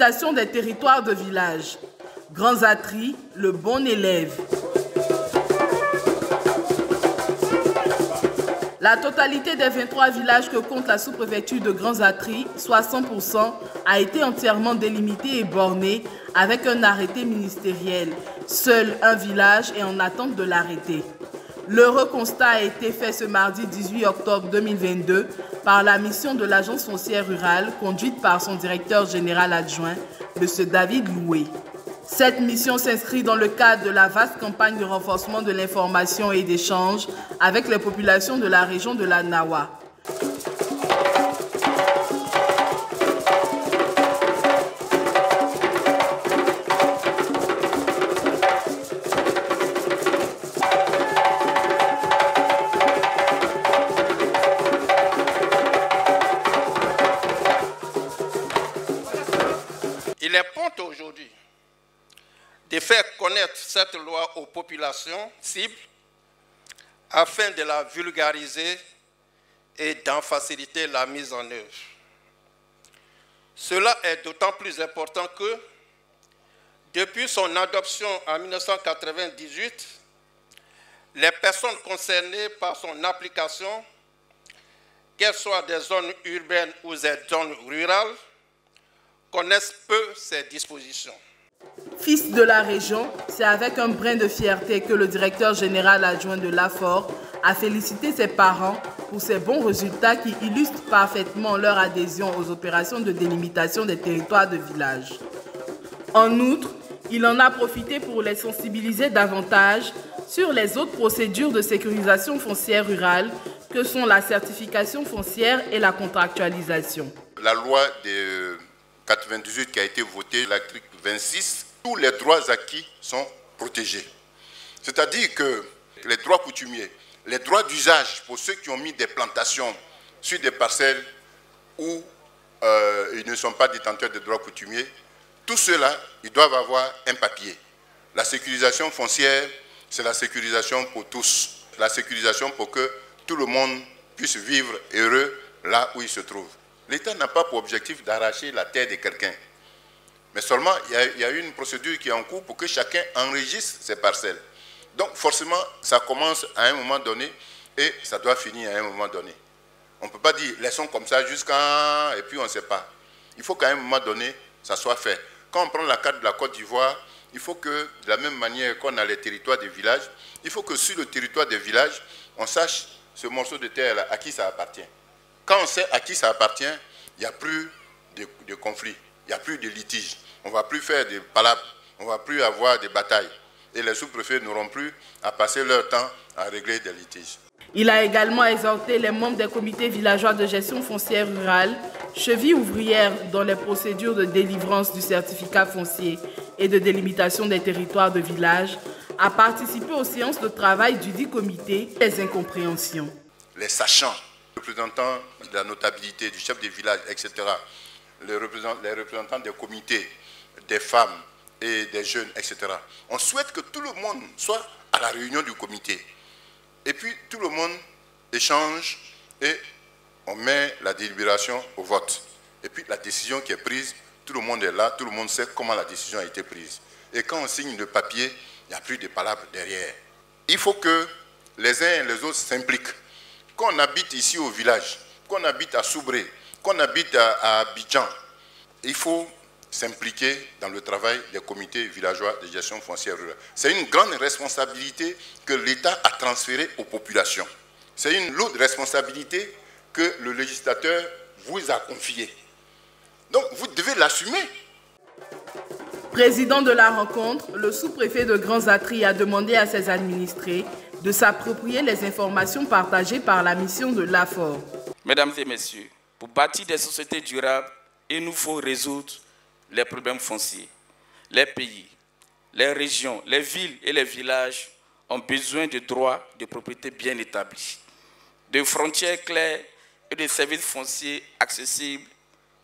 délimitation des territoires de village. Grands Atri, le bon élève. La totalité des 23 villages que compte la sous-préfecture de Grands Atri, soit 100%, a été entièrement délimitée et bornée avec un arrêté ministériel. Seul un village est en attente de l'arrêté. L'heureux constat a été fait ce mardi 18 octobre 2022 par la mission de l'Agence foncière rurale conduite par son directeur général adjoint, M. David Loué. Cette mission s'inscrit dans le cadre de la vaste campagne de renforcement de l'information et d'échange avec les populations de la région de la Nawa. Il est point aujourd'hui de faire connaître cette loi aux populations cibles afin de la vulgariser et d'en faciliter la mise en œuvre. Cela est d'autant plus important que, depuis son adoption en 1998, les personnes concernées par son application, qu'elles soient des zones urbaines ou des zones rurales, connaissent peu ces dispositions. Fils de la région, c'est avec un brin de fierté que le directeur général adjoint de l'AFOR a félicité ses parents pour ces bons résultats qui illustrent parfaitement leur adhésion aux opérations de délimitation des territoires de village. En outre, il en a profité pour les sensibiliser davantage sur les autres procédures de sécurisation foncière rurale que sont la certification foncière et la contractualisation. La loi de 98 qui a été votée, l'article 26, tous les droits acquis sont protégés. C'est-à-dire que les droits coutumiers, les droits d'usage pour ceux qui ont mis des plantations sur des parcelles où ils ne sont pas détenteurs de droits coutumiers, tout cela, ils doivent avoir un papier. La sécurisation foncière, c'est la sécurisation pour tous. La sécurisation pour que tout le monde puisse vivre heureux là où il se trouve. L'État n'a pas pour objectif d'arracher la terre de quelqu'un. Mais seulement, il y a une procédure qui est en cours pour que chacun enregistre ses parcelles. Donc forcément, ça commence à un moment donné et ça doit finir à un moment donné. On ne peut pas dire, laissons comme ça jusqu'à... et puis on ne sait pas. Il faut qu'à un moment donné, ça soit fait. Quand on prend la carte de la Côte d'Ivoire, il faut que, de la même manière qu'on a les territoires des villages, il faut que sur le territoire des villages, on sache ce morceau de terre-là, à qui ça appartient. Quand on sait à qui ça appartient, il n'y a plus de conflits, il n'y a plus de litiges. On ne va plus faire des palabres, on ne va plus avoir des batailles. Et les sous-préfets n'auront plus à passer leur temps à régler des litiges. Il a également exhorté les membres des comités villageois de gestion foncière rurale, chevilles ouvrières dans les procédures de délivrance du certificat foncier et de délimitation des territoires de village, à participer aux séances de travail du dit comité. Les incompréhensions. Les sachants, les représentants de la notabilité, du chef des villages, etc., les représentants des comités, des femmes et des jeunes, etc. On souhaite que tout le monde soit à la réunion du comité. Et puis tout le monde échange et on met la délibération au vote. Et puis la décision qui est prise, tout le monde est là, tout le monde sait comment la décision a été prise. Et quand on signe le papier, il n'y a plus de palabres derrière. Il faut que les uns et les autres s'impliquent. Qu'on habite ici au village, qu'on habite à Soubré, qu'on habite à Abidjan, il faut s'impliquer dans le travail des comités villageois de gestion foncière rurale. C'est une grande responsabilité que l'État a transférée aux populations. C'est une lourde responsabilité que le législateur vous a confiée. Donc vous devez l'assumer. Président de la rencontre, le sous-préfet de Grands Atri a demandé à ses administrés de s'approprier les informations partagées par la mission de l'AFOR. Mesdames et messieurs, pour bâtir des sociétés durables, il nous faut résoudre les problèmes fonciers. Les pays, les régions, les villes et les villages ont besoin de droits de propriété bien établis, de frontières claires et de services fonciers accessibles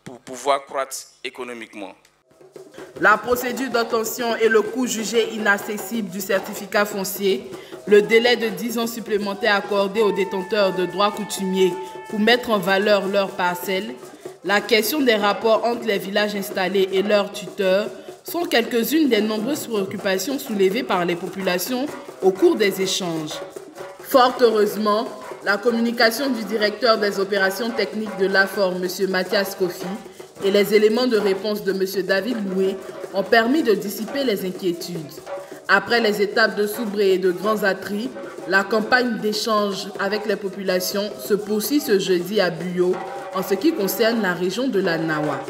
pour pouvoir croître économiquement. La procédure d'obtention et le coût jugé inaccessible du certificat foncier, le délai de 10 ans supplémentaires accordé aux détenteurs de droits coutumiers pour mettre en valeur leurs parcelles, La question des rapports entre les villages installés et leurs tuteurs sont quelques-unes des nombreuses préoccupations soulevées par les populations au cours des échanges. Fort heureusement, la communication du directeur des opérations techniques de l'AFOR, M. Mathias Kofi, et les éléments de réponse de M. David Loué ont permis de dissiper les inquiétudes. Après les étapes de Soubré et de Grands Atris, la campagne d'échange avec les populations se poursuit ce jeudi à Buyo en ce qui concerne la région de la Nawa.